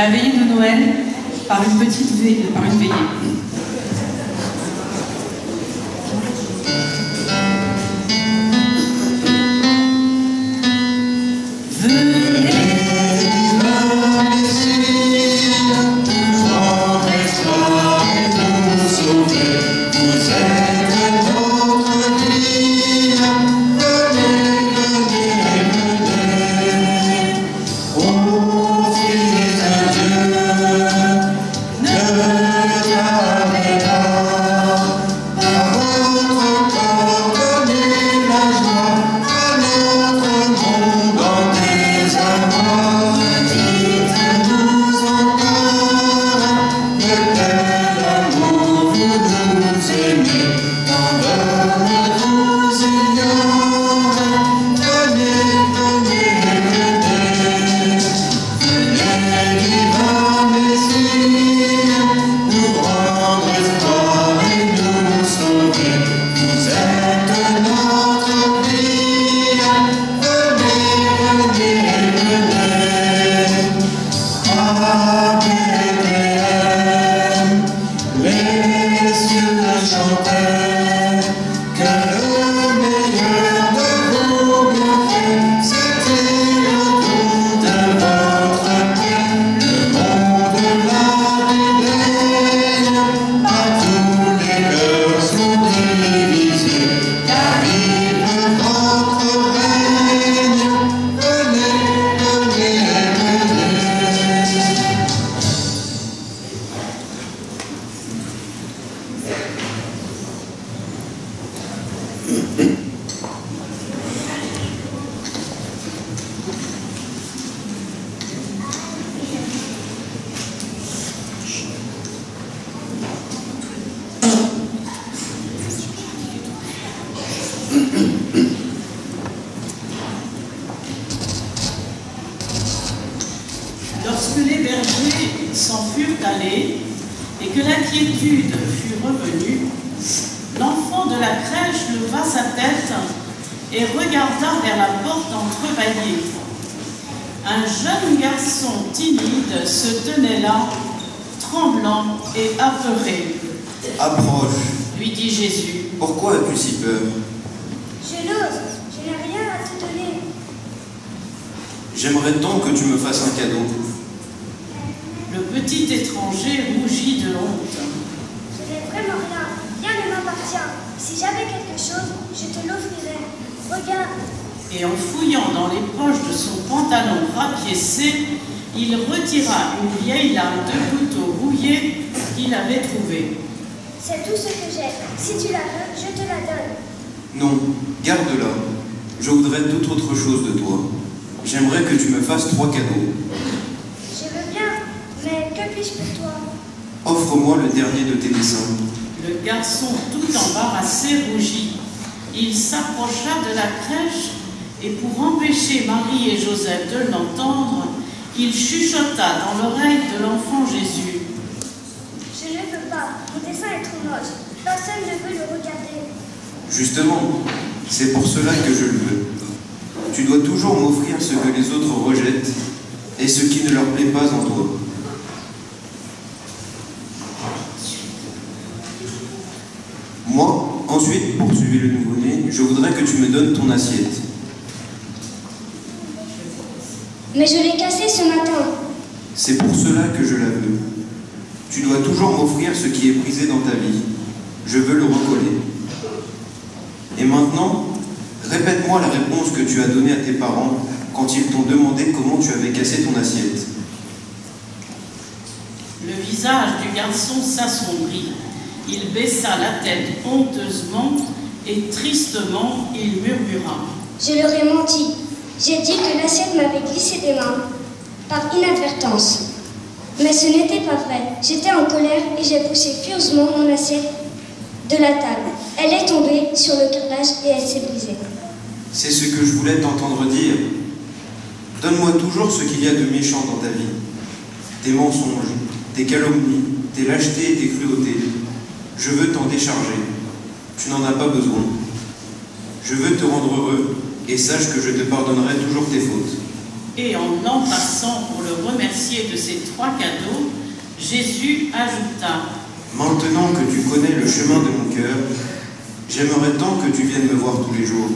la veillée de Noël par une veillée. Lorsque les bergers s'en furent allés et que l'inquiétude fut revenue, l'enfant de la crèche leva sa tête et regarda vers la porte entrebâillée. Un jeune garçon timide se tenait là, tremblant et apeuré. « Approche, lui dit Jésus. Pourquoi as-tu si peur? Je n'ose, je n'ai rien à te donner. J'aimerais tant que tu me fasses un cadeau. » Le petit étranger rougit de honte. Je n'ai vraiment rien, rien ne m'appartient. Si j'avais quelque chose, je te l'offrirais. Regarde. Et en fouillant dans les poches de son pantalon rapiécé, il retira une vieille lame de couteau rouillé qu'il avait trouvée. C'est tout ce que j'ai. Si tu la veux, je te la donne. Non, garde-la. Je voudrais toute autre chose de toi. J'aimerais que tu me fasses 3 cadeaux. Je veux bien, mais que puis-je pour toi? Offre-moi le dernier de tes dessins. Le garçon, tout embarrassé, rougit. Il s'approcha de la crèche et pour empêcher Marie et Joseph de l'entendre, il chuchota dans l'oreille de l'enfant Jésus. Je ne peux pas, mon dessin est trop moche. Personne ne veut le regarder. Justement, c'est pour cela que je le veux. Tu dois toujours m'offrir ce que les autres rejettent et ce qui ne leur plaît pas en toi. Moi, ensuite, poursuivit le nouveau-né, je voudrais que tu me donnes ton assiette. Mais je l'ai cassée ce matin. C'est pour cela que je la veux. Tu dois toujours m'offrir ce qui est brisé dans ta vie. Je veux le recoller. Et maintenant, répète-moi la réponse que tu as donnée à tes parents quand ils t'ont demandé comment tu avais cassé ton assiette. Le visage du garçon s'assombrit. Il baissa la tête honteusement et tristement, il murmura. Je leur ai menti. J'ai dit que l'assiette m'avait glissé des mains, par inadvertance. Mais ce n'était pas vrai. J'étais en colère et j'ai poussé furieusement mon assiette de la table. Elle est tombée sur le carrelage et elle s'est brisée. C'est ce que je voulais t'entendre dire. Donne-moi toujours ce qu'il y a de méchant dans ta vie. Tes mensonges, tes calomnies, tes lâchetés et tes cruautés. Je veux t'en décharger. Tu n'en as pas besoin. Je veux te rendre heureux et sache que je te pardonnerai toujours tes fautes. Et en passant pour le remercier de ces 3 cadeaux, Jésus ajouta: Maintenant que tu connais le chemin de mon cœur, j'aimerais tant que tu viennes me voir tous les jours.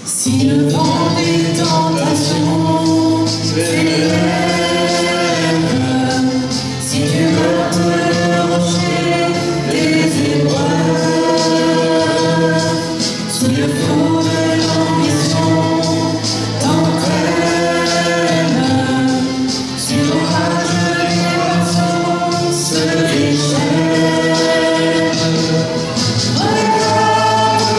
Si le vent des tentations s'élève, si tu veux te rocher des épreuves, si le fond de l'ambition t'entraîne, si l'orage des passions se déchaîne, regarde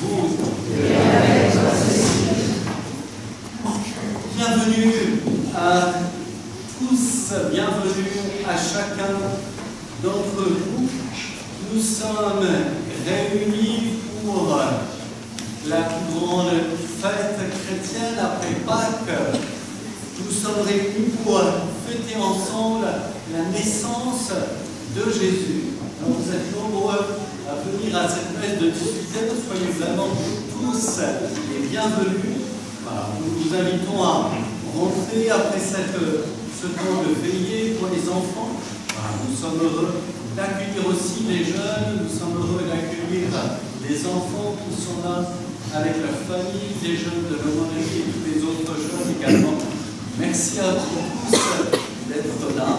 vous. Bienvenue à tous, bienvenue à chacun d'entre vous. Nous sommes réunis pour la plus grande fête chrétienne après Pâques. Nous sommes réunis pour fêter ensemble la naissance de Jésus. Alors vous êtes nombreux à venir à cette messe de 18e, soyez vraiment tous les bienvenus. Voilà, nous vous invitons à rentrer après ce temps de veillée pour les enfants. Voilà, nous sommes heureux d'accueillir aussi les jeunes, nous sommes heureux d'accueillir les enfants qui sont là avec leur famille, les jeunes de l'aumônerie et tous les autres jeunes également. Merci à vous tous d'être là.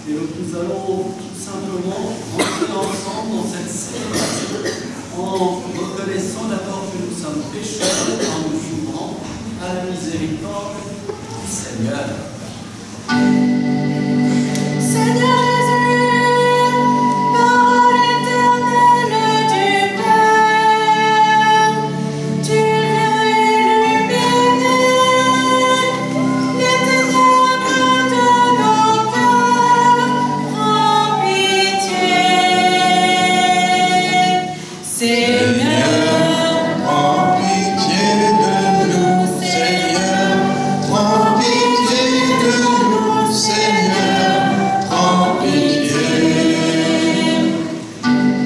Et donc nous allons tout simplement rentrer ensemble dans cette célébration en reconnaissant d'abord que nous sommes pécheurs, en nous ouvrant à la miséricorde du Seigneur. Seigneur Jésus, parole éternelle du Père, tu viens illuminer les ténèbres de nos cœurs, prends pitié. Seigneur, Prends pitié de nous, Seigneur. Prends pitié de nous, Seigneur. Prends pitié.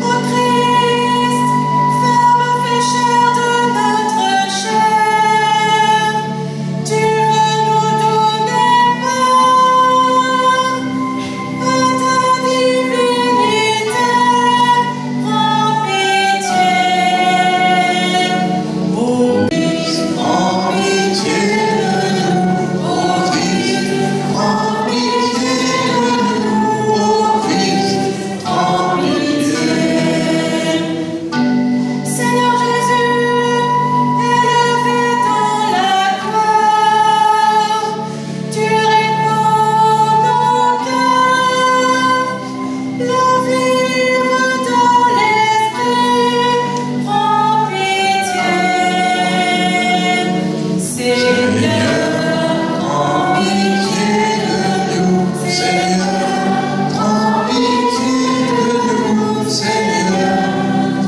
ô Christ, ferme fécheur de notre chair, tu veux nous donner part à ta divinité, prends pitié. Ô Christ, Prends pitié de nous, ô Christ. Prends pitié de nous, ô Christ. Prends pitié. Seigneur Jésus, élevé dans la gloire, tu répands nos cœurs, l'eau vive dans l'esprit, prends pitié. Seigneur, Prends pitié de nous, Seigneur. Prends pitié de nous, Seigneur.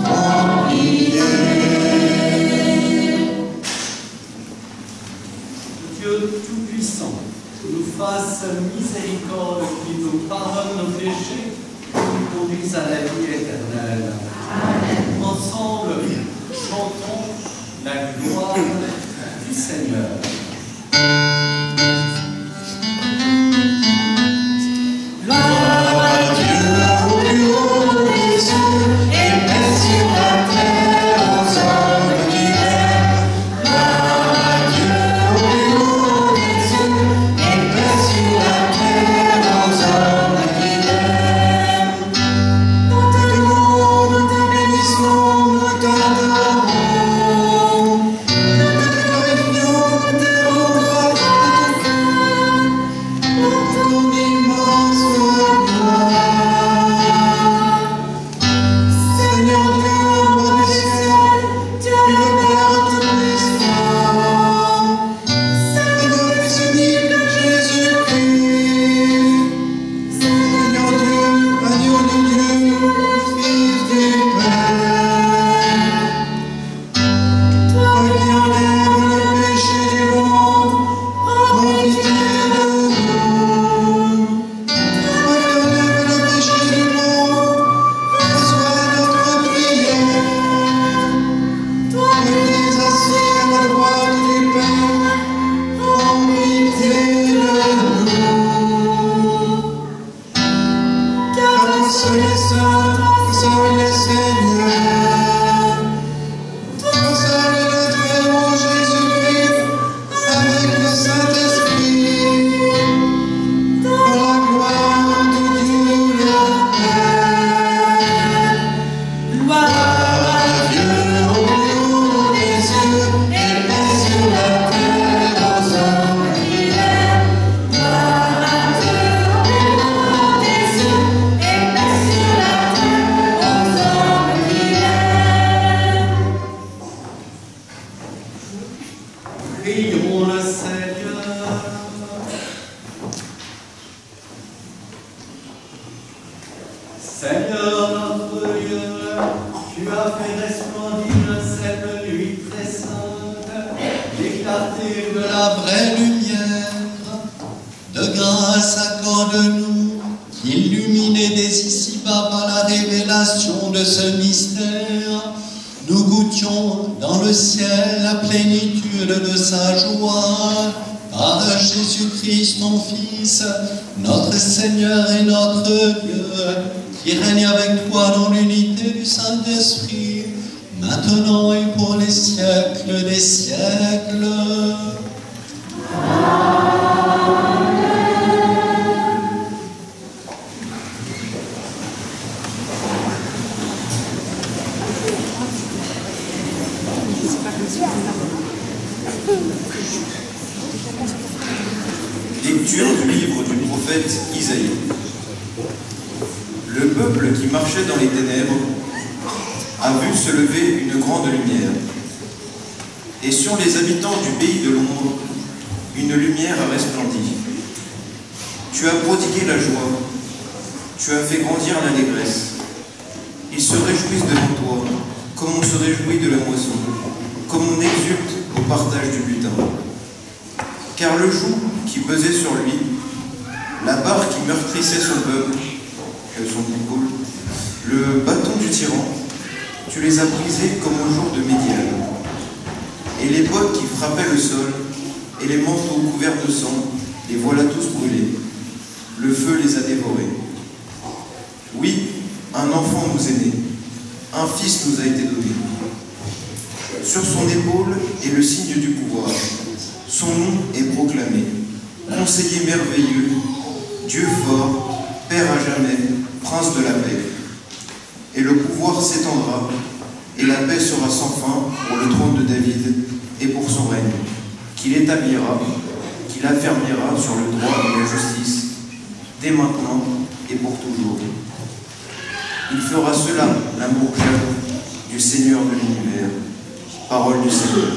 Prends pitié. Dieu Tout-Puissant nous fasse miséricorde, qui nous pardonne nos péchés, qui nous conduise à la vie éternelle. Ensemble, chantons la gloire du Seigneur. Gloire à Dieu au plus haut des cieux, et paix sur la terre aux hommes qui l'aiment. Gloire à Dieu au plus haut des cieux, et paix sur la terre aux hommes qui l'aiment. Nous te louons, nous te bénissons, nous t'adorons. Nous te glorifions, nous te Prions le Seigneur. Seigneur notre Dieu, tu as fait resplendir cette nuit très sainte, l'éclater de la vraie lumière. De grâce accorde-nous qu'illuminés dès ici-bas par la révélation de ce mystère, nous goûtions dans le ciel la plénitude de sa joie, par Jésus-Christ, ton Fils, notre Seigneur et notre Dieu, qui règne avec toi dans l'unité du Saint-Esprit, maintenant et pour les siècles des siècles. Lecture du livre du prophète Isaïe. Le peuple qui marchait dans les ténèbres a vu se lever une grande lumière. Et sur les habitants du pays de l'ombre, une lumière a resplendi. Tu as prodigué la joie, tu as fait grandir l'allégresse. Ils se réjouissent devant toi, comme on se réjouit de la moisson, comme on exulte au partage du butin. Car le joug qui pesait sur lui, la barre qui meurtrissait son peuple, son épaule, le bâton du tyran, tu les as brisés comme au jour de Médian. Et les bottes qui frappaient le sol, et les manteaux couverts de sang, les voilà tous brûlés. Le feu les a dévorés. Oui, un enfant nous est né, un fils nous a été donné. Sur son épaule est le signe du pouvoir. Son nom est proclamé. Conseiller merveilleux, Dieu fort, Père à jamais, Prince de la paix. Et le pouvoir s'étendra, et la paix sera sans fin pour le trône de David et pour son règne, qu'il établira, qu'il affermira sur le droit et la justice, dès maintenant et pour toujours. Il fera cela, l'amour jaloux du Seigneur de l'univers. Parole du Seigneur.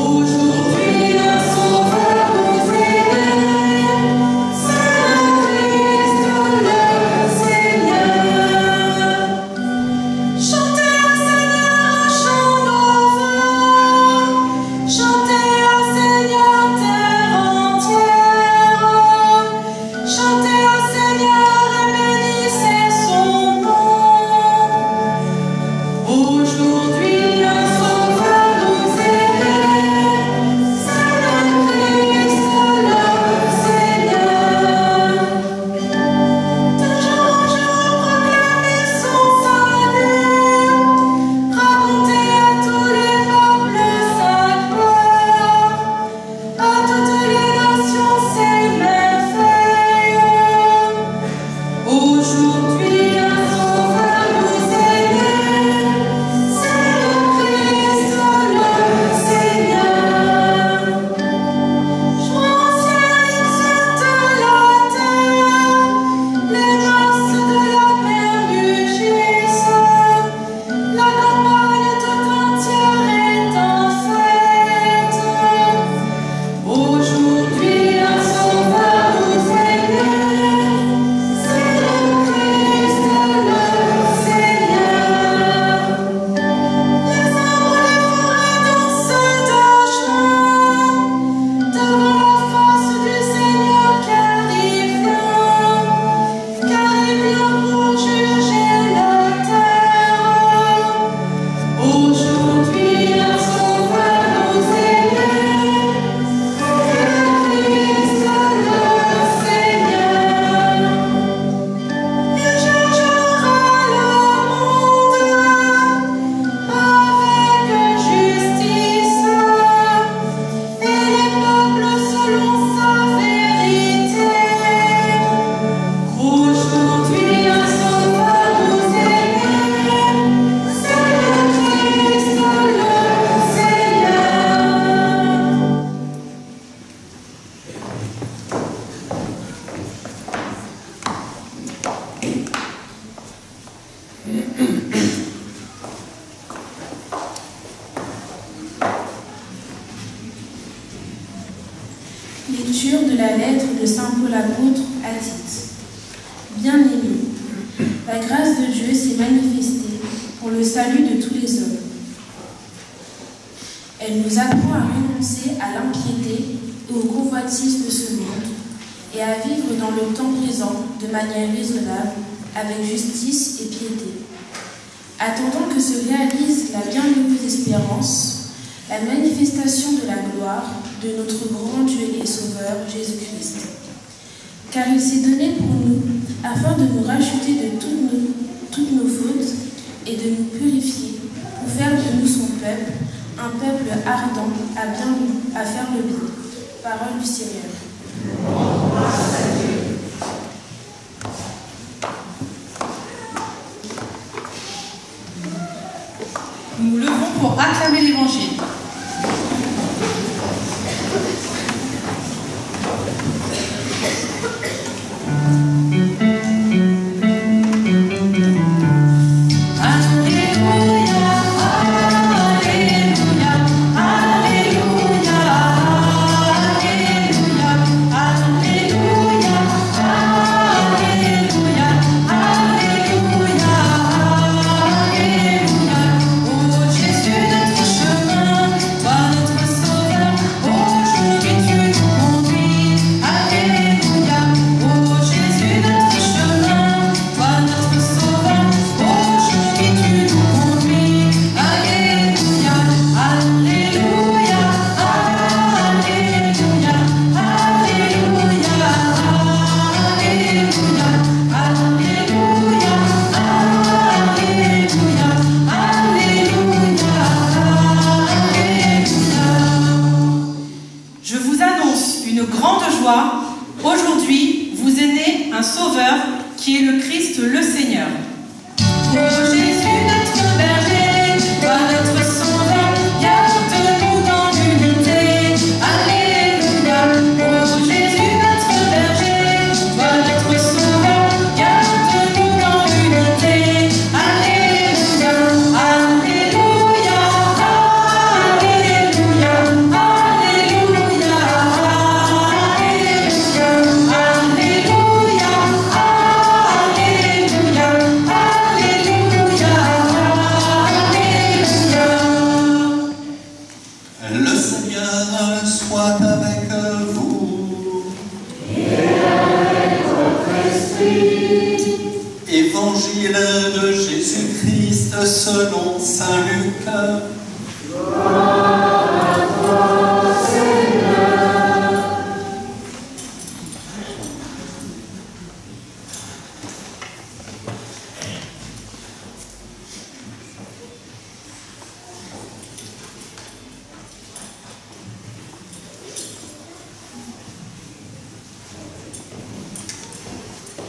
Aujourd'hui, un sauveur vous est Lecture de la lettre de saint Paul apôtre à Tite. Bien-aimés, la grâce de Dieu s'est manifestée pour le salut de tous les hommes. Elle nous apprend à renoncer à l'impiété et aux convoitises de ce monde et à vivre dans le temps présent de manière raisonnable, avec justice et piété. Attendant que se réalise la bienheureuse espérance, la manifestation de la gloire de notre grand Dieu et Sauveur Jésus-Christ. Car il s'est donné pour nous, afin de nous racheter de toutes nos fautes et de nous purifier, pour faire de nous son peuple, un peuple ardent à faire le bien. Parole du Seigneur. Nous nous levons pour acclamer l'Évangile. Aujourd'hui, vous est né un Sauveur qui est le Christ, le Seigneur. Ô Jésus, notre berger, toi notre Sauveur, garde-nous dans l'unité. Alléluia. Ô Jésus, notre berger, toi notre Sauveur, garde-nous dans l'unité. Alléluia. Alléluia. Alléluia. Alléluia. Le Seigneur soit avec vous. Et avec votre esprit. Évangile de Jésus-Christ selon saint Luc. Gloire à toi, Seigneur.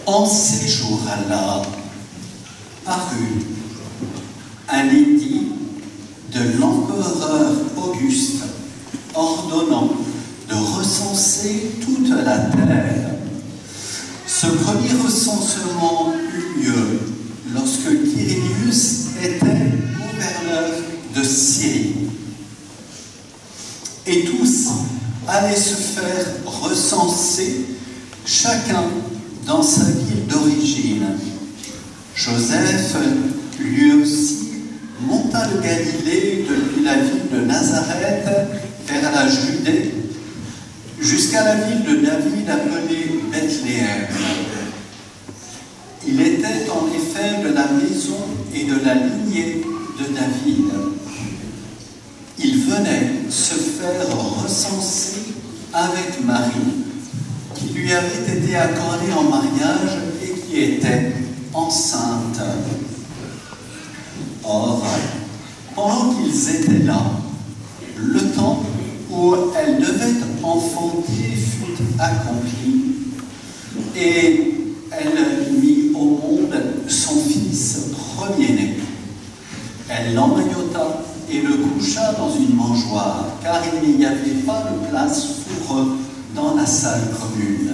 En ces jours-là, parut un édit de l'empereur Auguste ordonnant de recenser toute la terre. Ce premier recensement eut lieu lorsque Quirinius était gouverneur de Syrie. Et tous allaient se faire recenser, chacun dans sa ville d'origine. Joseph, lui aussi, monta de Galilée depuis la ville de Nazareth vers la Judée, jusqu'à la ville de David appelée Bethléem. Il était en effet de la maison et de la lignée de David. Il venait se faire recenser avec Marie, qui lui avait été accordée en mariage et qui était enceinte. Or, pendant qu'ils étaient là, le temps où elle devait enfanter fut accompli, et elle mit au monde son fils premier-né. Elle l'emmaillota et le coucha dans une mangeoire, car il n'y avait pas de place pour eux dans la salle commune.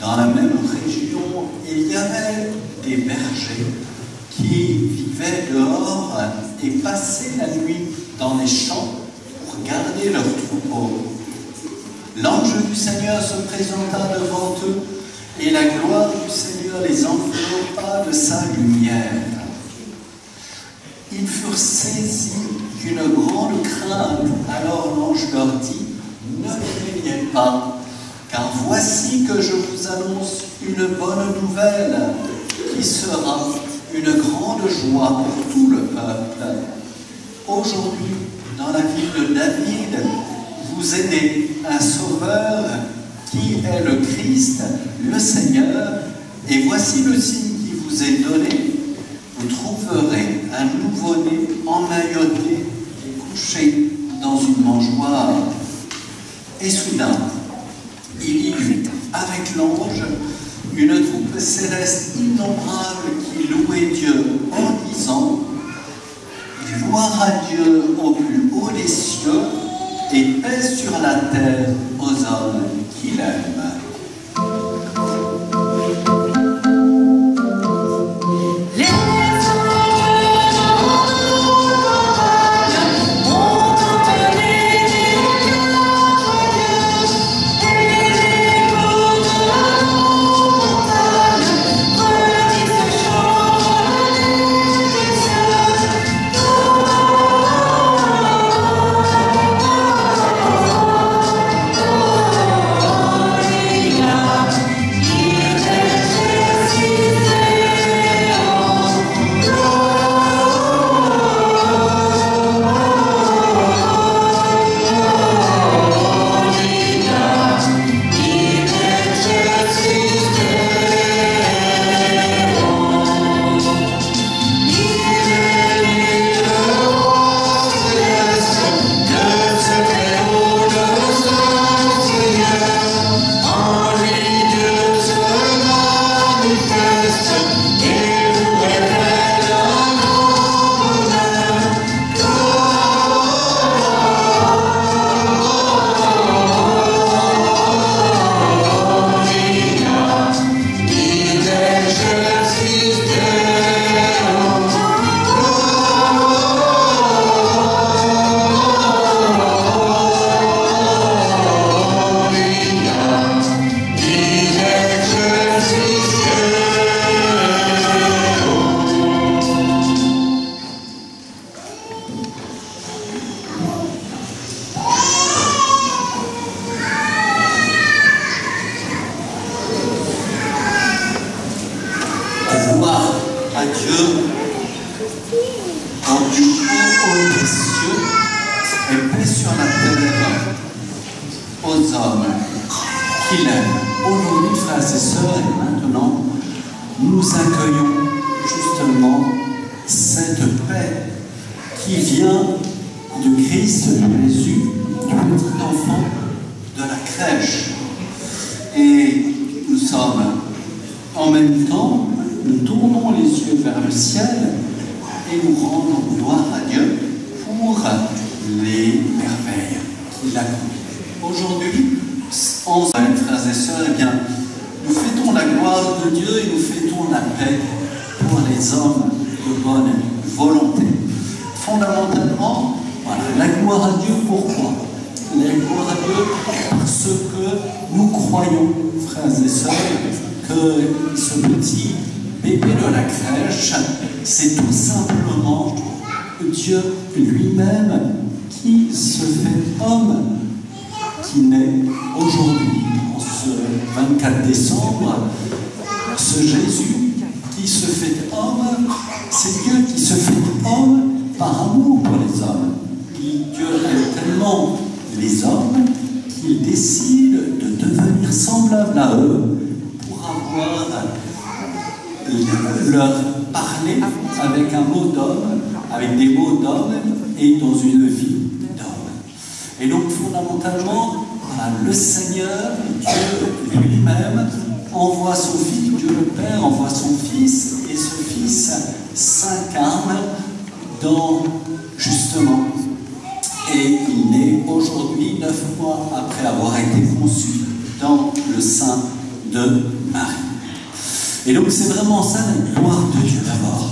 Dans la même région, il y avait des bergers qui vivaient dehors et passaient la nuit dans les champs pour garder leurs troupeaux. L'ange du Seigneur se présenta devant eux, et la gloire du Seigneur les enveloppa de sa lumière. Ils furent saisis d'une grande crainte. Alors l'ange leur dit, ne craignez pas, car voici que je vous annonce une bonne nouvelle, qui sera une grande joie pour tout le peuple. Aujourd'hui, dans la ville de David, vous est né un sauveur qui est le Christ, le Seigneur, et voici le signe qui vous est donné. Vous trouverez un nouveau-né emmailloté et couché dans une mangeoire. Et soudain, il y eut avec l'ange une troupe céleste innombrable qui louait Dieu en disant « Gloire à Dieu au plus haut des cieux et paix sur la terre aux hommes qu'il aime. » C'est tout simplement Dieu lui-même qui se fait homme, qui naît aujourd'hui, en ce 24 décembre. Ce Jésus qui se fait homme, c'est Dieu qui se fait homme par amour pour les hommes. Dieu aime tellement les hommes qu'il décide de devenir semblable à eux pour avoir leur parler avec un mot d'homme, avec des mots d'homme et dans une vie d'homme. Et donc fondamentalement, voilà, le Seigneur, Dieu lui-même, envoie son Fils, Dieu le Père envoie son Fils, et ce Fils s'incarne dans, justement, et il naît aujourd'hui, 9 mois après avoir été conçu dans le sein de Marie. Et donc c'est vraiment ça la gloire de Dieu d'abord.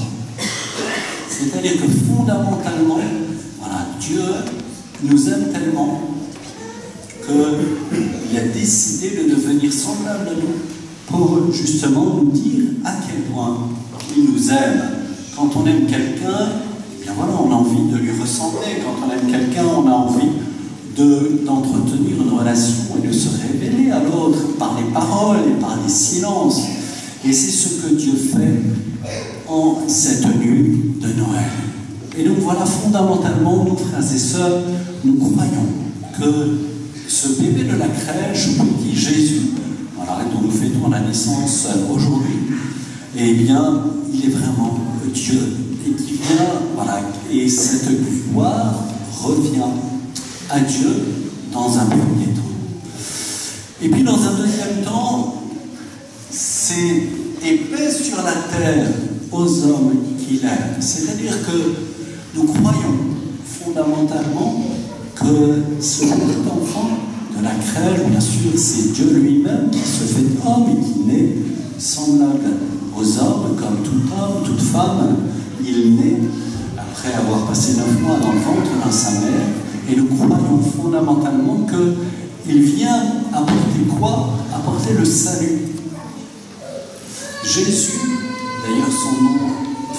C'est-à-dire que fondamentalement, voilà, Dieu nous aime tellement que il a décidé de devenir semblable à nous pour justement nous dire à quel point il nous aime. Quand on aime quelqu'un, eh bien voilà, on a envie de lui ressembler. Quand on aime quelqu'un, on a envie d'entretenir une relation et de se révéler à l'autre par les paroles et par les silences. Et c'est ce que Dieu fait en cette nuit de Noël. Et donc voilà, fondamentalement, nous frères et sœurs, nous croyons que ce bébé de la crèche, petit Jésus, voilà, dont nous fêtons la naissance aujourd'hui, eh bien, il est vraiment Dieu. Et qui vient, voilà, et cette gloire revient à Dieu dans un premier temps. Et puis dans un deuxième temps, c'est épais sur la terre aux hommes qu'il aime. C'est-à-dire que nous croyons fondamentalement que ce petit enfant de la crèche, bien sûr, c'est Dieu lui-même qui se fait homme et qui naît semblable aux hommes, comme tout homme, toute femme. Il naît après avoir passé 9 mois dans le ventre de sa mère. Et nous croyons fondamentalement qu'il vient apporter quoi? Apporter le salut. Jésus, d'ailleurs son nom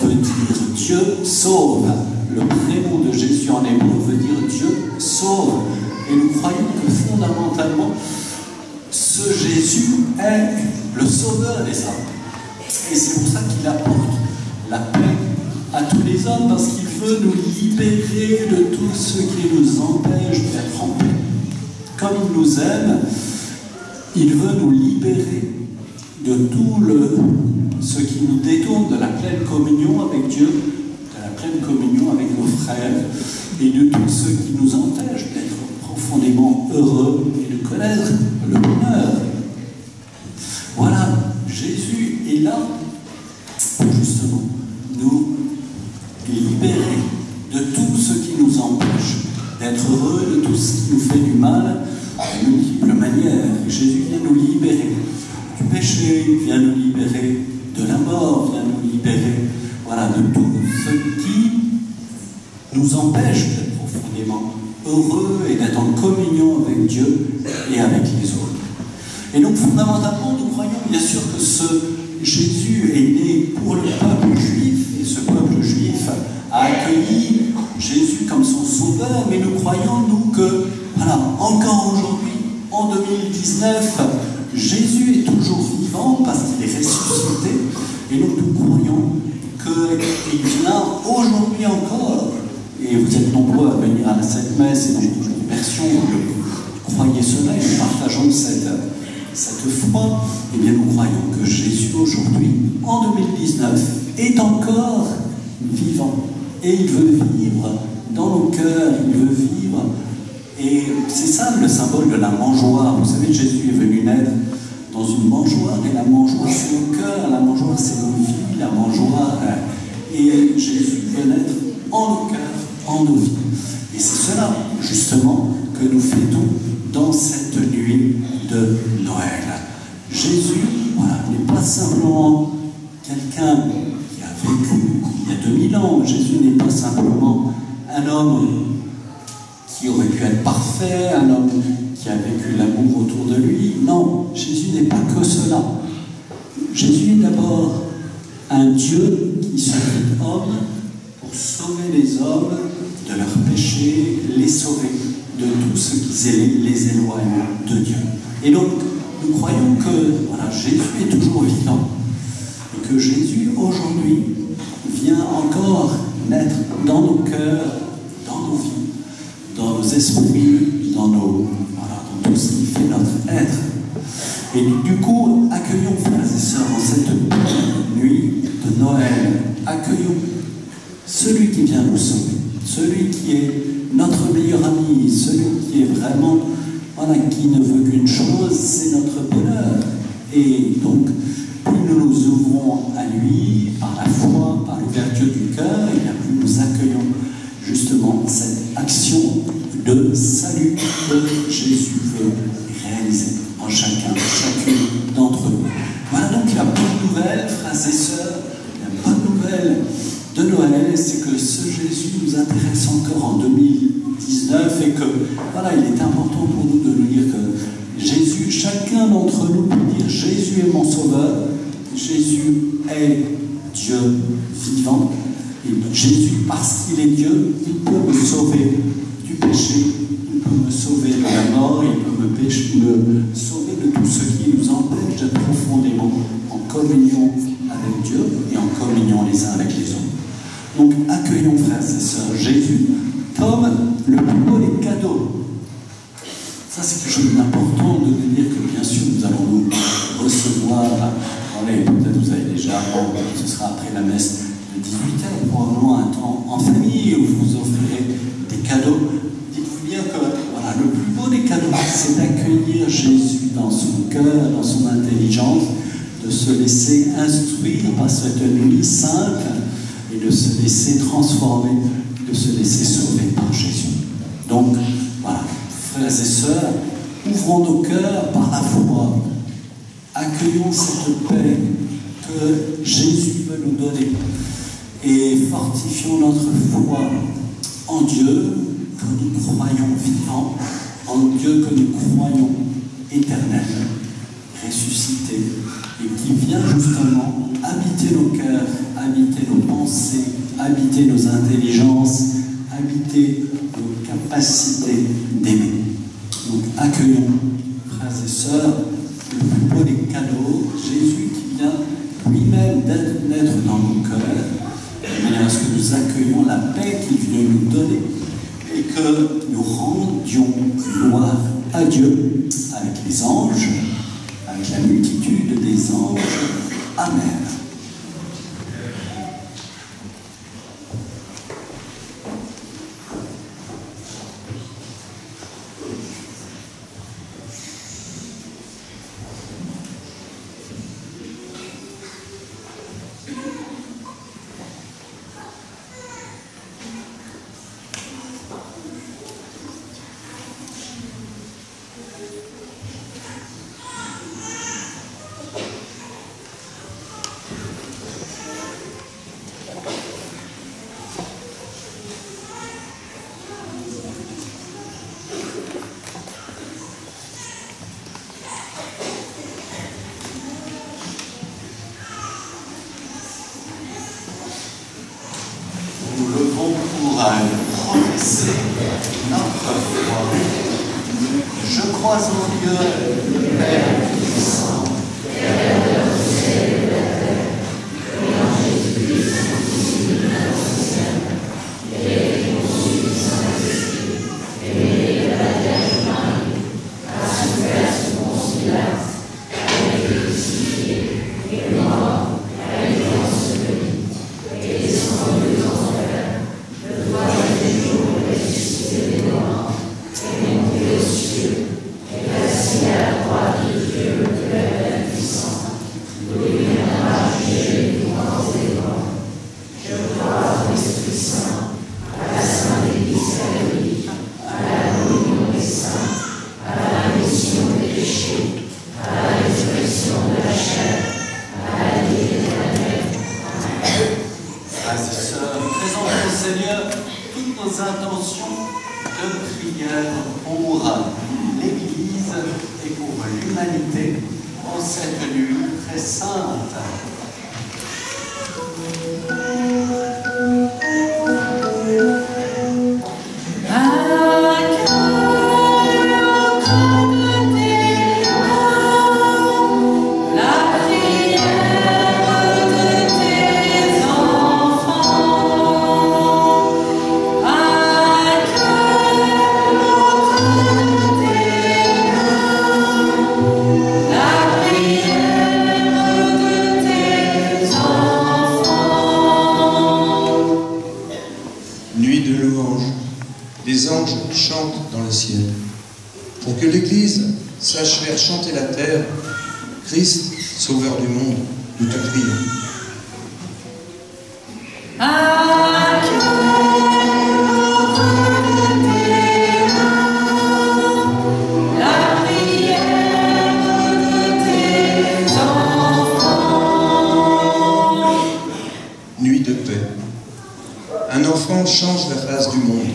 veut dire Dieu sauve. Le prénom de Jésus en hébreu veut dire Dieu sauve. Et nous croyons que fondamentalement, ce Jésus est le sauveur des hommes. Et c'est pour ça qu'il apporte la paix à tous les hommes, parce qu'il veut nous libérer de tout ce qui nous empêche d'être en paix. Comme il nous aime, il veut nous libérer de tout ce qui nous détourne de la pleine communion avec Dieu, de la pleine communion avec nos frères, et de tout ce qui nous empêche d'être profondément heureux et de connaître le bonheur. Voilà, Jésus est là pour justement nous libérer de tout ce qui nous empêche d'être heureux, de tout ce qui nous fait du mal, de multiples manières. Jésus vient nous libérer du péché, vient nous libérer de la mort, vient nous libérer, voilà, de tout ce qui nous empêche d'être profondément heureux et d'être en communion avec Dieu et avec les autres. Et donc fondamentalement, nous croyons bien sûr que ce Jésus est né pour le peuple juif, et ce peuple juif a accueilli Jésus comme son sauveur, mais nous croyons, nous, que, voilà, encore aujourd'hui, en 2019, Jésus est toujours vivant parce qu'il est ressuscité, et donc nous croyons qu'il vient aujourd'hui encore, et vous êtes nombreux à venir à cette messe, et donc nous remercions, vous croyez cela, et nous partageons cette foi. Eh bien nous croyons que Jésus aujourd'hui, en 2019, est encore vivant, et il veut vivre dans nos cœurs, il veut vivre, et c'est ça le symbole de la mangeoire. Vous savez, Jésus est venu naître dans une mangeoire, et la mangeoire c'est le cœur, la mangeoire c'est nos vies, la mangeoire, et Jésus veut naître en nos cœurs, en nos vies. Et c'est cela, justement, que nous fêtons dans cette nuit de Noël. Jésus, voilà, n'est pas simplement quelqu'un qui a vécu il y a 2000 ans. Jésus n'est pas simplement un homme qui aurait pu être parfait, un homme qui a vécu l'amour autour de lui. Non, Jésus n'est pas que cela. Jésus est d'abord un Dieu qui se fait homme pour sauver les hommes de leurs péchés, les sauver de tout ce qui les éloigne de Dieu. Et donc, nous croyons que voilà, Jésus est toujours vivant et que Jésus, aujourd'hui, vient encore naître dans nos cœurs, dans nos vies, dans nos esprits, dans tout ce qui fait notre être. Et du coup, accueillons, frères et sœurs, en cette nuit de Noël, accueillons celui qui vient nous sauver, celui qui est notre meilleur ami, celui qui est vraiment, voilà, qui ne veut qu'une chose, c'est notre bonheur. Et donc, plus nous nous ouvrons à lui, par la foi, par l'ouverture du cœur, et bien plus nous accueillons justement cette action de salut que Jésus veut réaliser en chacune d'entre nous. Voilà donc la bonne nouvelle, frères et sœurs, la bonne nouvelle de Noël, c'est que ce Jésus nous intéresse encore en 2019 et que, voilà, il est important pour nous de nous dire que Jésus Jésus, chacun d'entre nous peut dire Jésus est mon sauveur, Jésus est Dieu vivant, et Jésus, parce qu'il est Dieu, il peut me sauver du péché, il peut me sauver de la mort, il peut me sauver de tout ce qui nous empêche d'être profondément en communion avec Dieu et en communion les uns avec les autres. Donc accueillons, frères et sœurs, Jésus comme le plus beau des cadeaux. Ça, c'est quelque chose d'important de dire que, bien sûr, nous allons nous recevoir. Peut-être vous avez déjà, ce sera après la messe de 18h, probablement un temps en famille où vous offrirez des cadeaux. Dites-vous bien que voilà, le plus beau des cadeaux, c'est d'accueillir Jésus dans son cœur, dans son intelligence, de se laisser instruire par cette nuit sainte et de se laisser transformer, de se laisser sauver par Jésus. Donc, voilà, frères et sœurs, ouvrons nos cœurs par la foi. Accueillons cette paix que Jésus veut nous donner et fortifions notre foi en Dieu que nous croyons vivant, en Dieu que nous croyons éternel, ressuscité, et qui vient justement habiter nos cœurs, habiter nos pensées, habiter nos intelligences, habiter nos capacités d'aimer. Donc accueillons, frères et sœurs, le plus beau des cadeaux, Jésus qui vient lui-même naître dans nos cœurs, de manière à ce que nous accueillons la paix qu'il vient nous donner et que nous rendions gloire à Dieu avec les anges, avec la multitude des anges. Amen. Professer notre foi. Je crois en Dieu, le Père puissant, Créateur du ciel et de la terre, et en Jésus-Christ, son Fils unique ancien, et conçu du Saint-Esprit, et né de la Vierge Marie, a souffert sous Ponce Pilate, a été crucifié, et mort, a été enseveli, et descendu aux enfers. Le troisième jour, ressuscité des morts, est monté aux cieux, est assis à la droite de Dieu, le Père puissant, d'où il viendra juger les vivants et les morts. Je crois en l'Esprit Saint, à la Sainte Église catholique, à la communion des saints, à la rémission des péchés, à la résurrection de la chair, à la vie éternelle. Frères et sœurs, présentons au Seigneur toutes nos intentions de prière pour l'Église et pour l'humanité en cette nuit très sainte. Les anges chantent dans le ciel. Pour que l'Église sache faire chanter la terre, Christ, Sauveur du monde, nous te prions. Nuit de paix. Un enfant change la face du monde.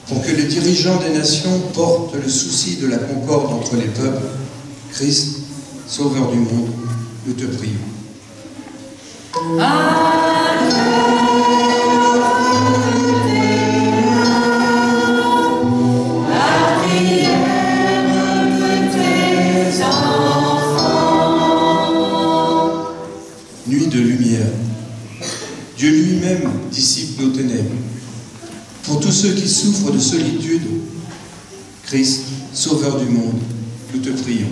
Pour que les dirigeants des nations portent le souci de la concorde entre les peuples, Christ, Sauveur du monde, nous te prions. Nuit de lumière, Dieu lui-même dissipe nos ténèbres. Pour tous ceux qui souffrent de solitude, Christ, Sauveur du monde, nous te prions.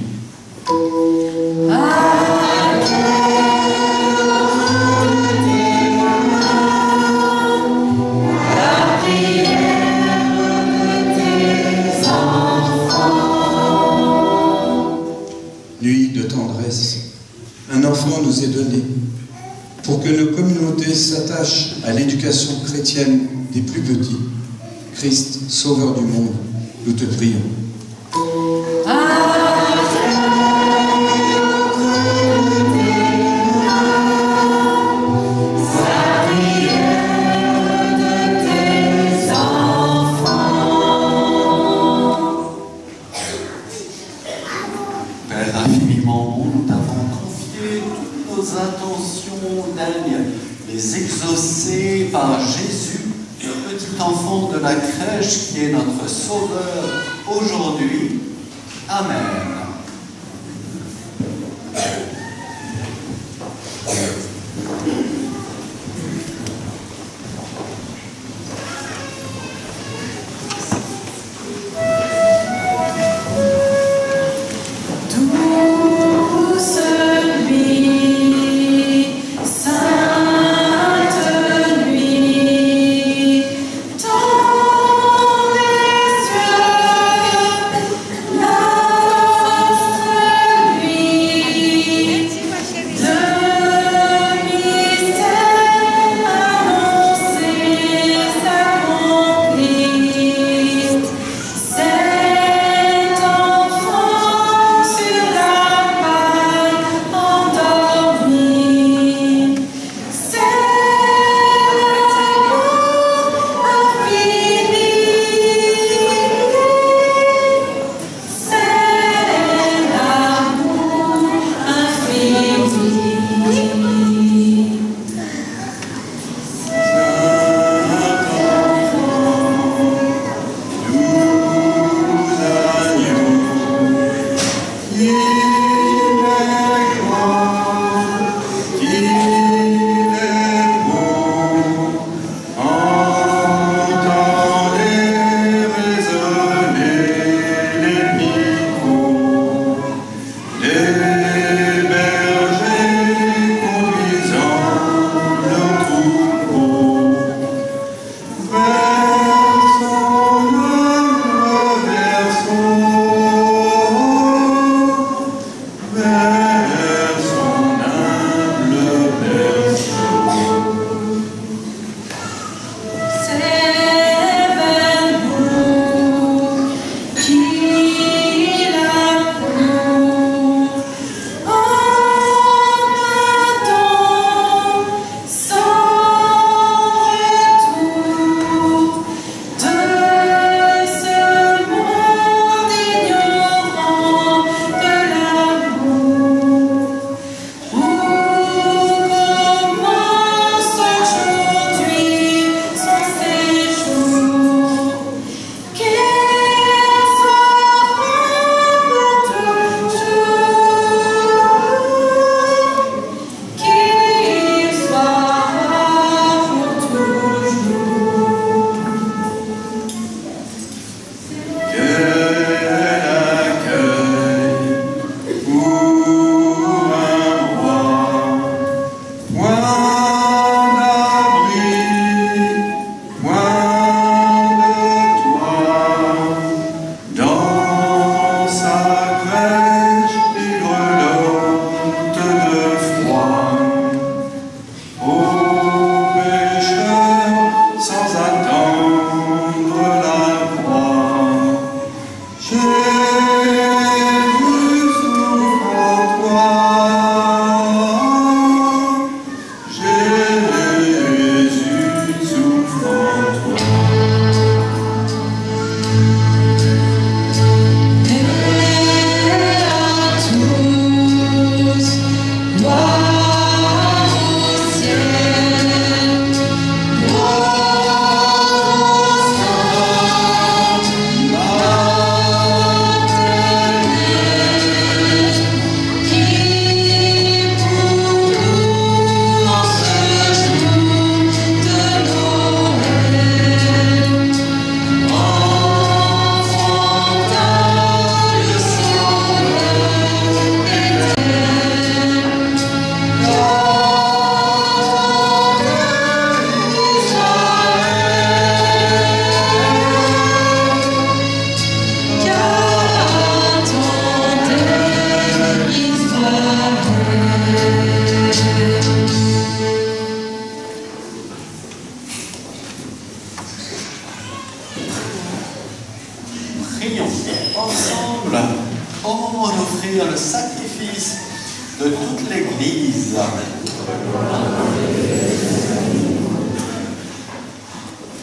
Nuit de tendresse, un enfant nous est donné pour que nos communautés s'attachent à l'éducation chrétienne des plus petits. Christ, Sauveur du monde, nous te prions. Père infiniment bon, nous t'avons confié toutes nos intentions d'aimer, les exaucer par Jésus, le petit enfant de la crèche qui est notre Sauveur aujourd'hui. Amen. d'offrir le sacrifice de toute l'Église.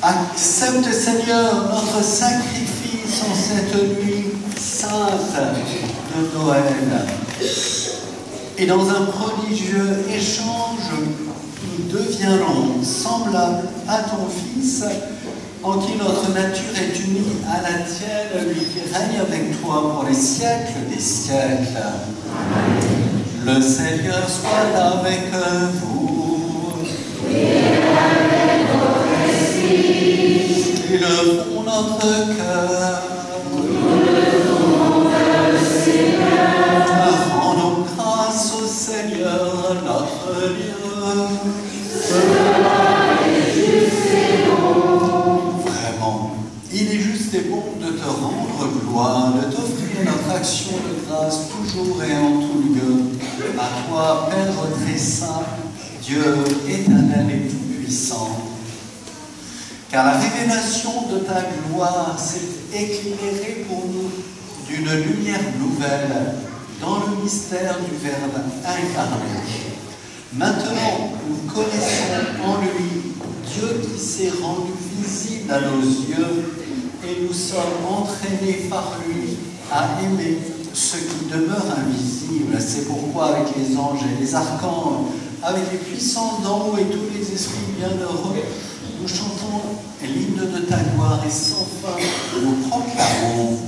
Accepte, Seigneur, notre sacrifice en cette nuit sainte de Noël. Et dans un prodigieux échange, nous deviendrons semblables à ton Fils, en qui notre nature est unie à la tienne, lui qui règne avec toi pour les siècles des siècles. Le Seigneur soit avec vous. Élevons notre cœur. Rendons grâce au Seigneur notre Dieu. Vraiment, il est juste et bon de te rendre gloire, de t'offrir notre action de grâce toujours et en tout lieu. À toi, Père très saint, Dieu éternel et tout-puissant. Car la révélation de ta gloire s'est éclairée pour nous d'une lumière nouvelle dans le mystère du Verbe incarné. Maintenant, nous connaissons en lui Dieu qui s'est rendu visible à nos yeux et nous sommes entraînés par lui à aimer ce qui demeure invisible. C'est pourquoi avec les anges et les archanges, avec les puissances d'en haut et tous les esprits bienheureux, nous chantons l'hymne de ta gloire et sans fin nous proclamons.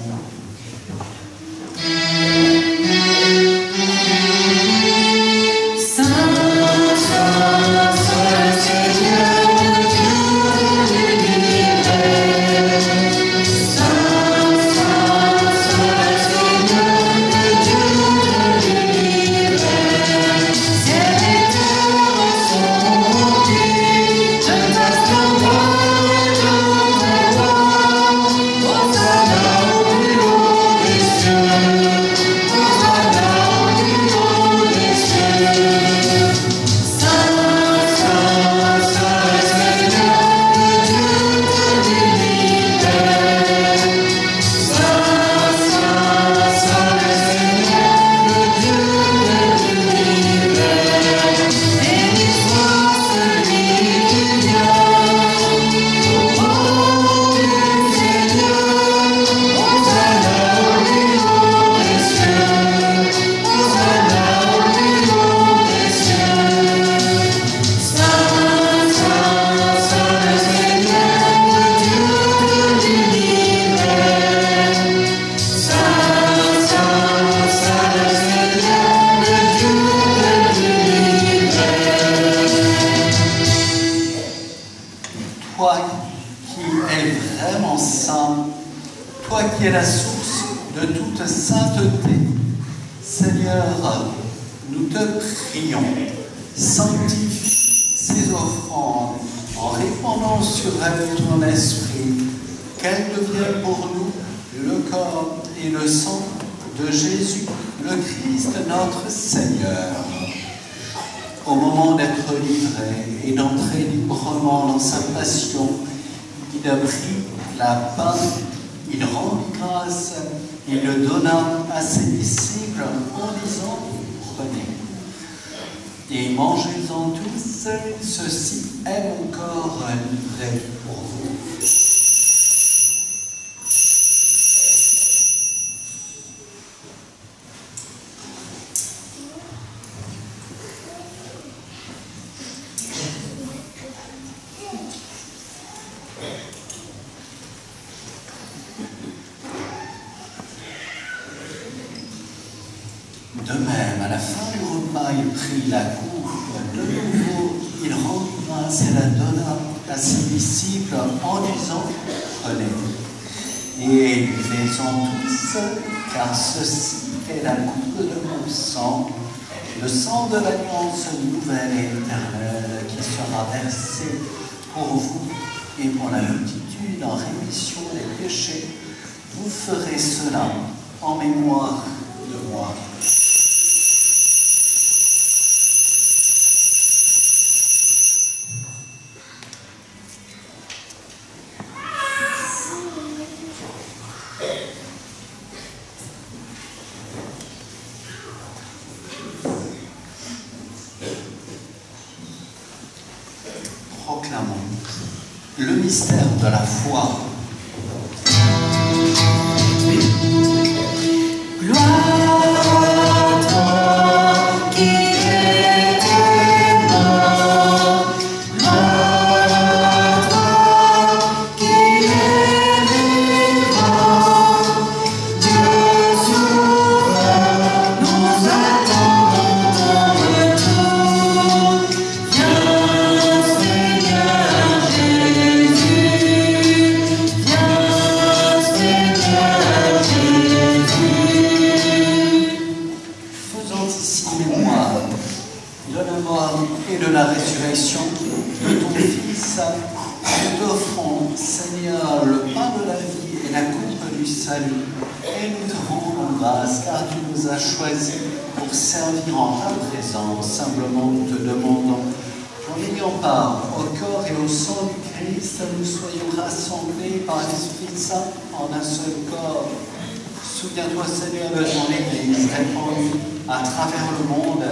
Toi qui es la source de toute sainteté, Seigneur, nous te prions, sanctifie ces offrandes en répandant sur elles ton esprit, qu'elles deviennent pour nous le corps et le sang de Jésus, le Christ notre Seigneur. Au moment d'être livré et d'entrer librement dans sa passion, il a pris la pain, il rendit grâce, il le donna à ses disciples en disant « Prenez et mangez-en tous, ceci est mon corps livré pour vous. » De même, à la fin du repas, il prit la coupe, de nouveau, il rendit grâce et la donna à ses disciples en disant « Prenez, et buvez-en tous, car ceci est la coupe de mon sang, le sang de l'alliance nouvelle et éternelle qui sera versé pour vous et pour la multitude en rémission des péchés. Vous ferez cela en mémoire de moi. » le mystère de la foi. Gloire à toi qui étais mort, gloire à toi qui es vivant, Dieu sauveur, nous attendons ton retour. Viens Seigneur Jésus, viens Seigneur Jésus. Faisons ici mémoire de la mort et de la résurrection de ton Fils. Nous t'offrons, Seigneur, le pain de la vie et la coupe du salut. Et nous te rendons grâce car tu nous as choisis pour servir en ta présence. Simplement, nous te demandons qu'en ayant part au corps et au sang du Christ, nous soyons rassemblés par l'Esprit Saint en un seul corps. Souviens-toi, Seigneur, de ton Église répandue à travers le monde.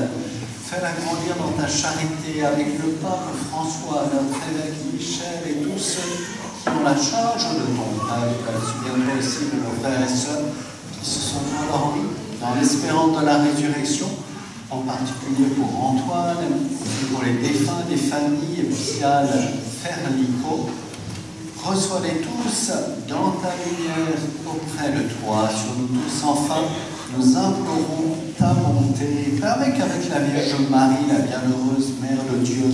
Fais-la grandir dans ta charité avec le pape François, notre évêque Michel et tous ceux qui ont la charge de ton peuple. Souviens-toi aussi de nos frères et sœurs qui se sont endormis dans l'espérance de la résurrection, en particulier pour Antoine et pour les défunts des familles Pial Ferlico. Reçois-les tous dans ta lumière auprès de toi. Sur nous tous, enfin, nous implorons ta bonté. Permets qu'avec la Vierge Marie, la bienheureuse Mère de Dieu,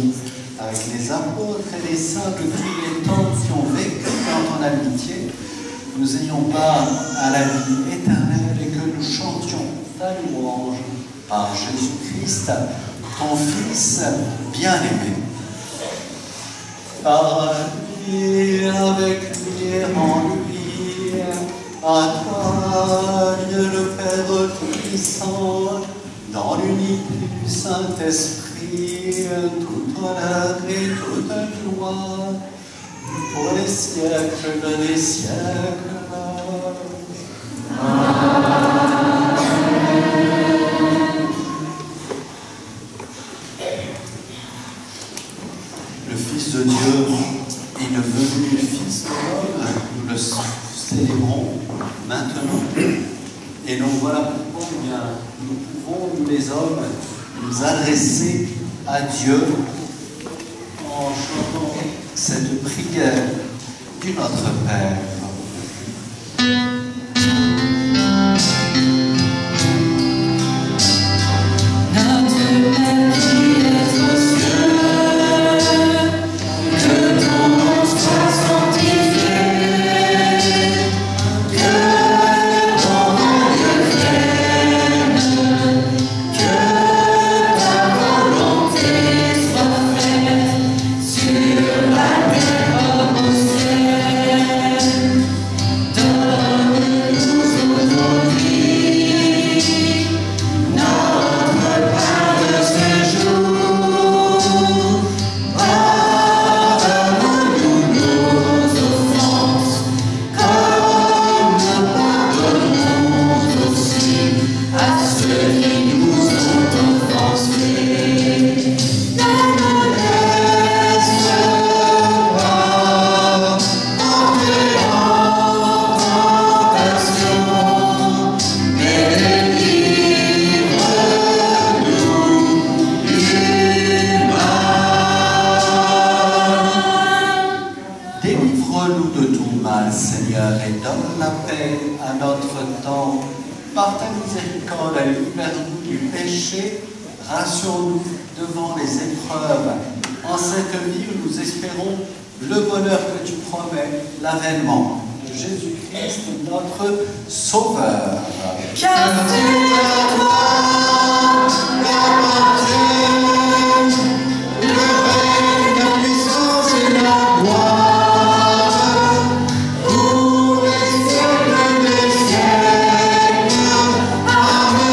avec les apôtres et les saints de tous les temps qui ont vécu dans ton amitié, nous ayons part à la vie éternelle et que nous chantions ta louange par Jésus-Christ, ton Fils bien-aimé. Par lui, avec lui, en lui, à toi, Dieu le Père Tout-Puissant, dans l'unité du Saint-Esprit, toute honneur et toute gloire, pour les siècles des siècles. Le Fils de Dieu est devenu Fils de l'homme, nous le célébrons maintenant. Et donc voilà pourquoi nous pouvons, nous les hommes, nous adresser à Dieu en chantant cette prière du Notre Père. Délivre-nous de tout mal, Seigneur, et donne la paix à notre temps. Par ta miséricorde, libère-nous du péché, rassure-nous devant les épreuves. En cette vie où nous espérons le bonheur que tu promets, l'avènement de Jésus-Christ, notre Sauveur. Car c'est à toi l'appartient le règne, la puissance et la gloire pour les siècles des siècles. Amen.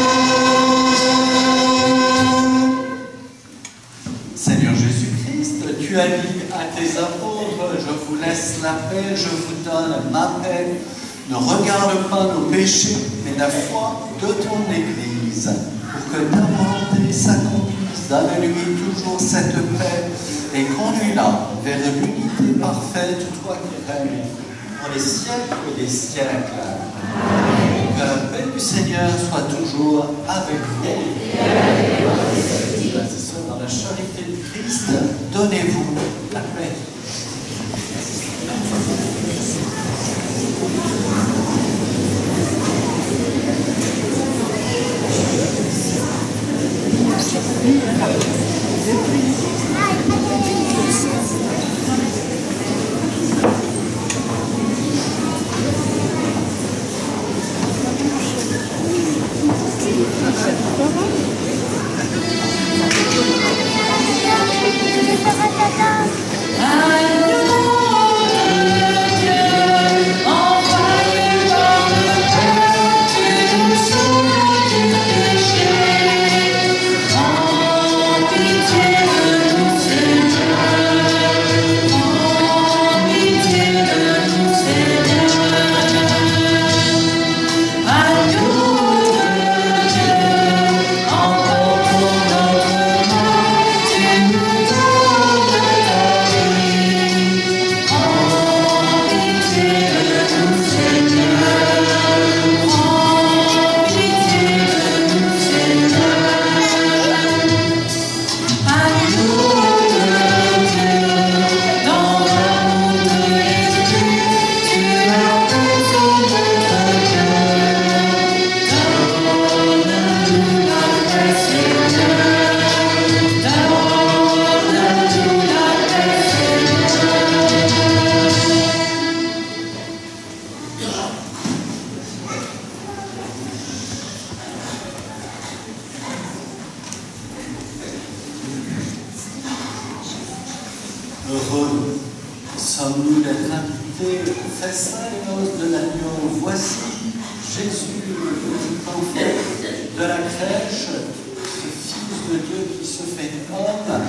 Seigneur Jésus-Christ, tu as dit à tes apôtres, je vous laisse la paix, je vous donne ma paix. Ne regarde pas nos péchés, mais la foi de ton Église, pour que ta volonté s'accomplisse. Donne-lui toujours cette paix et conduis-la vers l'unité parfaite, toi qui règnes pour les siècles des siècles. Que la paix du Seigneur soit toujours avec vous. Frères et sœurs, dans la charité du Christ, donnez-vous la paix. Heureux sommes-nous d'être invités au festin des noces de l'agneau. Voici Jésus, le petit enfant de la crèche, ce Fils de Dieu qui se fait homme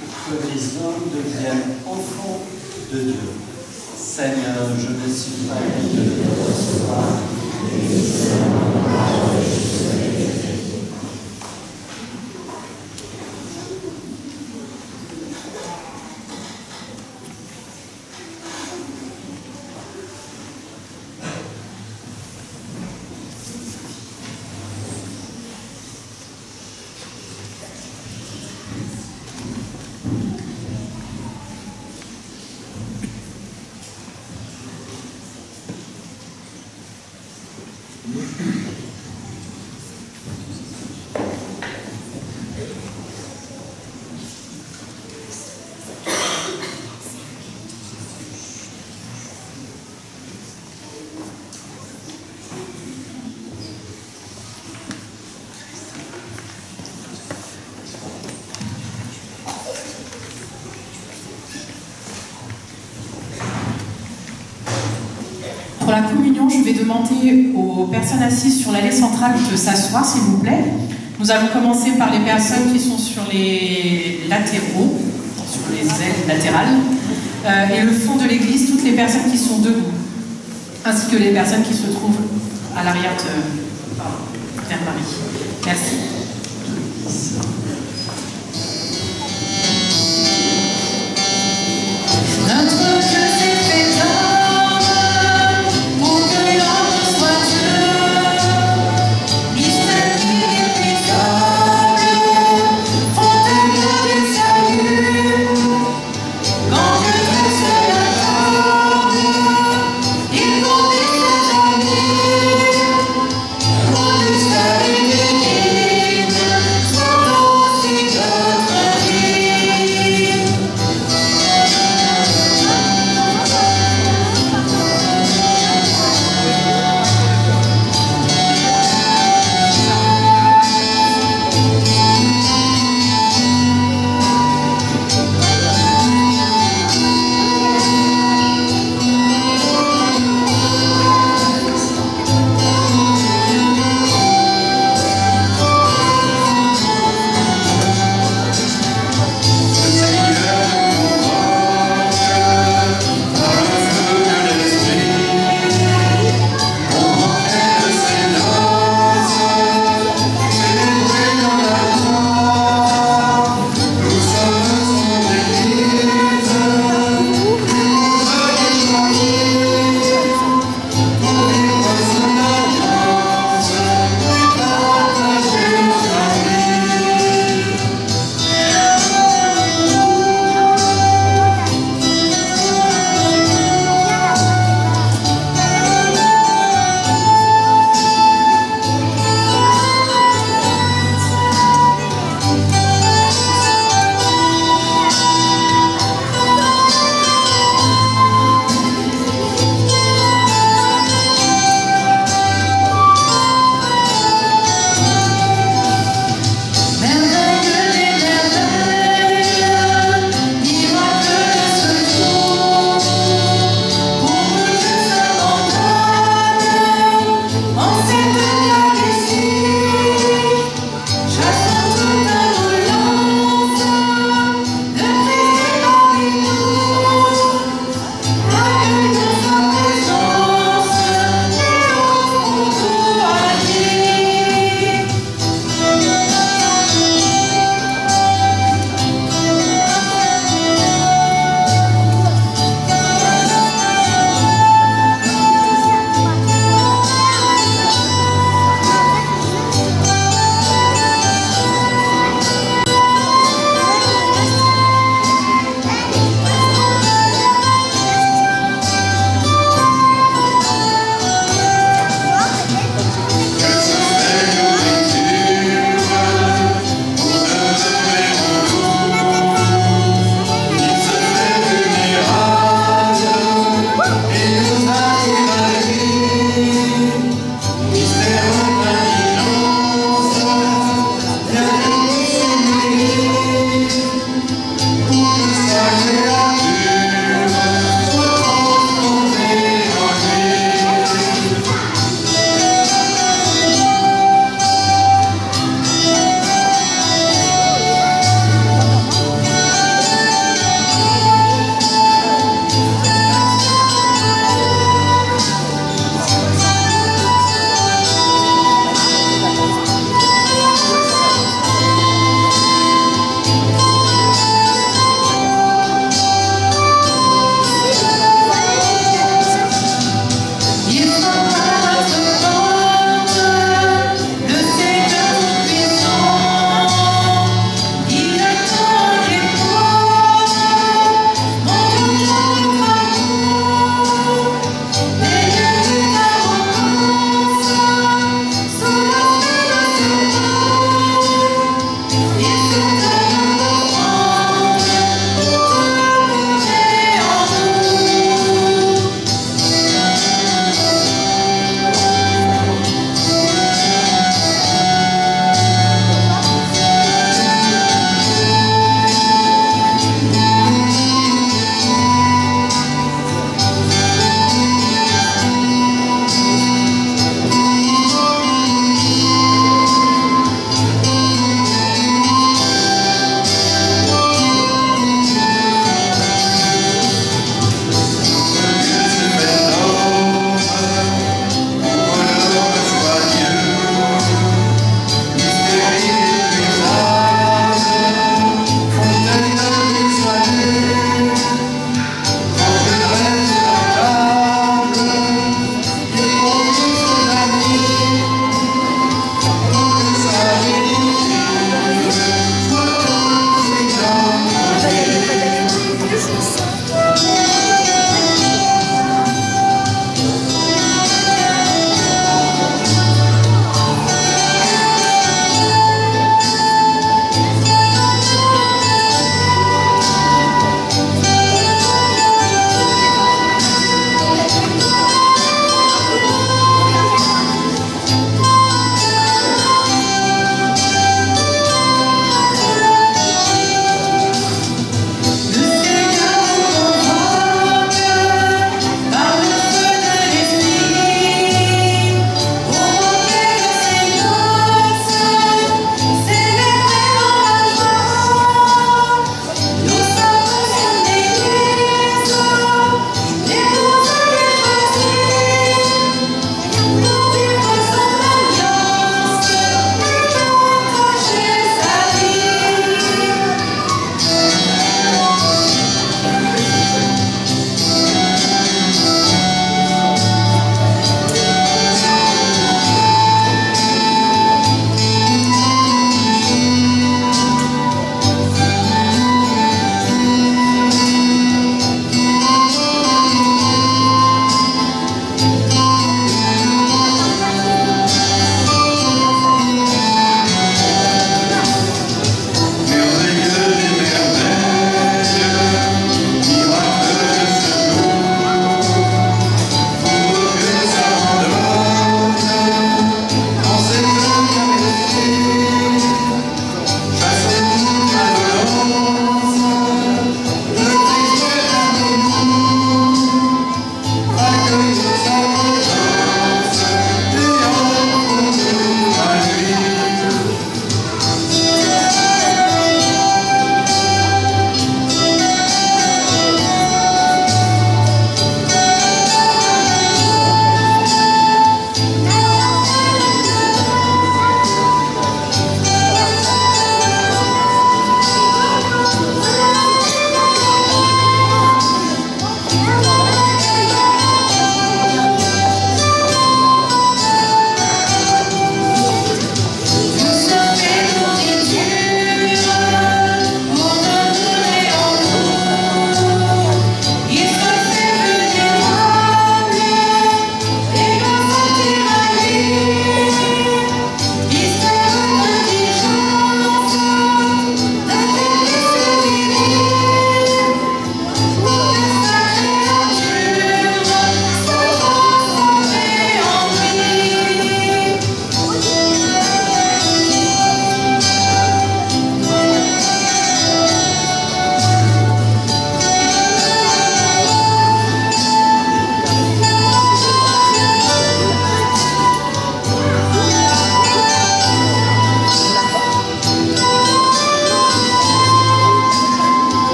pour que les hommes deviennent enfants de Dieu. Seigneur, je ne suis pas digne de te recevoir. Pour la communion, je vais demander aux personnes assises sur l'allée centrale de s'asseoir, s'il vous plaît. Nous allons commencer par les personnes qui sont sur les latéraux, sur les ailes latérales, et le fond de l'église, toutes les personnes qui sont debout, ainsi que les personnes qui se trouvent à l'arrière vers Marie. Merci. Notre Dieu s'est fait homme pour que l'homme soit Dieu, mystère inépuisable, fontaine du salut. Quand Dieu dresse la table, il convie ses amis, au mystère inépuisable, soit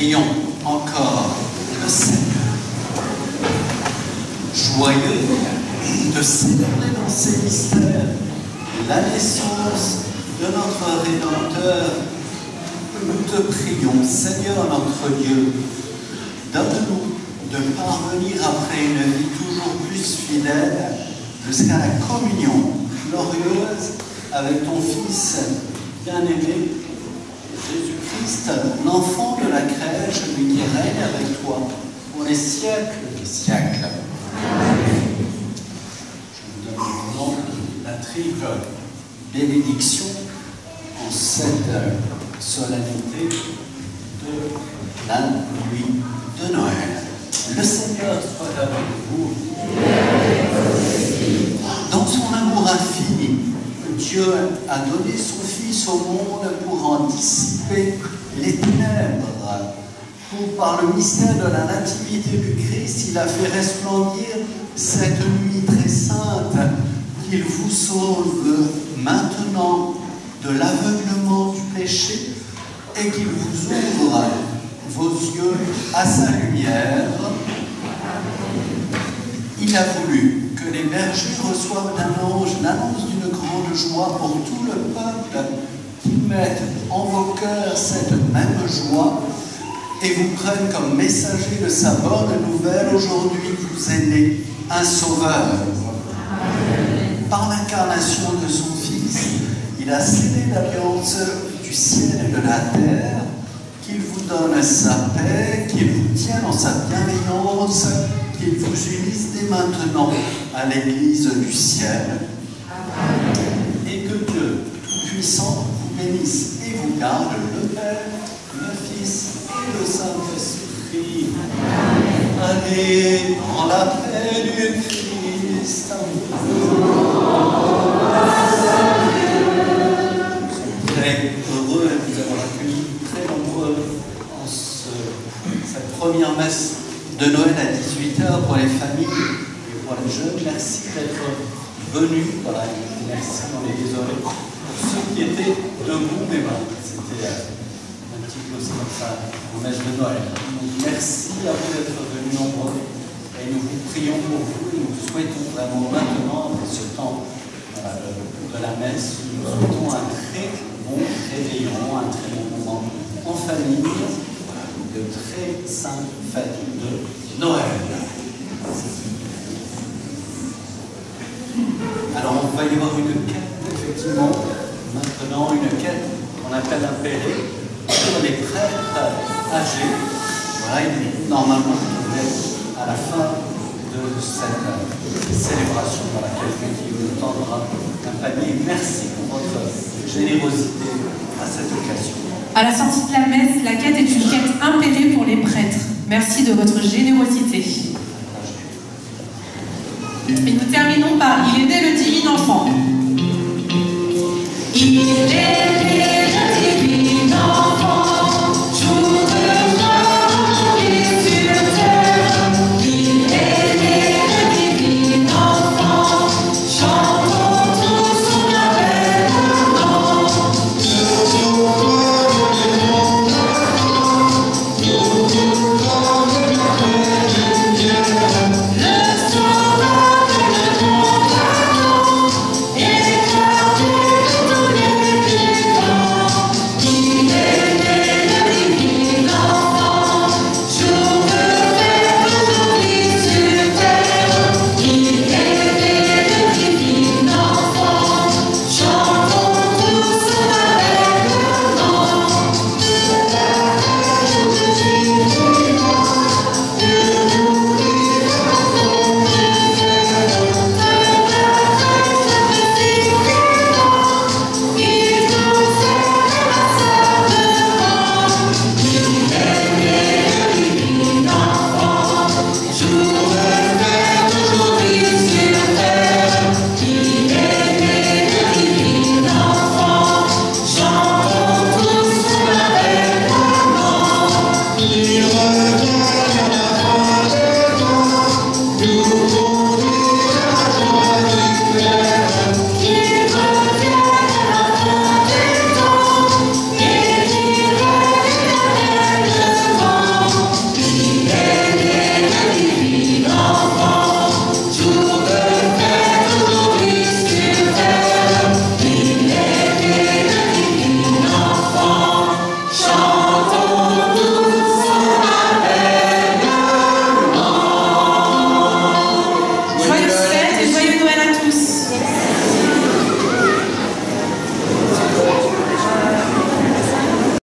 prions encore le Seigneur, joyeux de célébrer dans ces mystères la naissance de notre Rédempteur. Nous te prions, Seigneur notre Dieu, donne-nous de parvenir après une vie toujours plus fidèle jusqu'à la communion glorieuse avec ton Fils bien-aimé, Jésus-Christ, l'enfant de la crèche, lui qui règne avec toi pour les siècles des siècles. Je vous donne maintenant la triple bénédiction en cette solennité de la nuit de Noël. Le Seigneur soit avec vous. Dans son amour infini, Dieu a donné son Fils au monde pour en dissiper les ténèbres. Par le mystère de la nativité du Christ, il a fait resplendir cette nuit très sainte, qu'il vous sauve maintenant de l'aveuglement du péché et qu'il vous ouvre vos yeux à sa lumière. Il a voulu que les bergers reçoivent d'un ange l'annonce d'une grande joie pour tout le peuple, qui mette en vos cœurs cette même joie et vous prennent comme messager de sa bonne nouvelle. Aujourd'hui, vous est né un sauveur. Par l'incarnation de son Fils, il a scellé l'alliance du ciel et de la terre, qu'il vous donne sa paix, qu'il vous tienne en sa bienveillance, qu'il vous unisse dès maintenant à l'Église du ciel. Et que Dieu Tout-Puissant vous bénisse et vous garde, le Père, le Fils et le Saint-Esprit. Allez dans la paix du Christ. Très heureux de vous avoir accueillis très nombreux en cette première messe de Noël à 18h pour les familles et pour les jeunes. Merci d'être venus. Voilà, merci, on est désolé pour ceux qui étaient debout, mais voilà, c'était un petit peu aussi comme ça en messe de Noël. Donc, merci à vous d'être venus nombreux et nous vous prions pour vous et nous vous souhaitons vraiment maintenant, après ce temps de la messe, nous vous souhaitons un très bon réveillon, un très bon moment en famille, de très saintes fêtes de Noël. Alors on va y avoir une quête, effectivement, maintenant une quête qu'on appelle un pélé sur les prêtres âgés. Voilà, il normalement à la fin de cette célébration dans laquelle quelqu'un vous tendra un panier. Merci pour votre générosité à cette occasion. À la sortie de la messe, la quête est une quête impérée pour les prêtres. Merci de votre générosité. Et nous terminons par « Il est né le divin enfant ». Il est né le divin enfant, jour de joie et sur terre. Il est né le divin enfant, chantons tous son avènement. Il revient.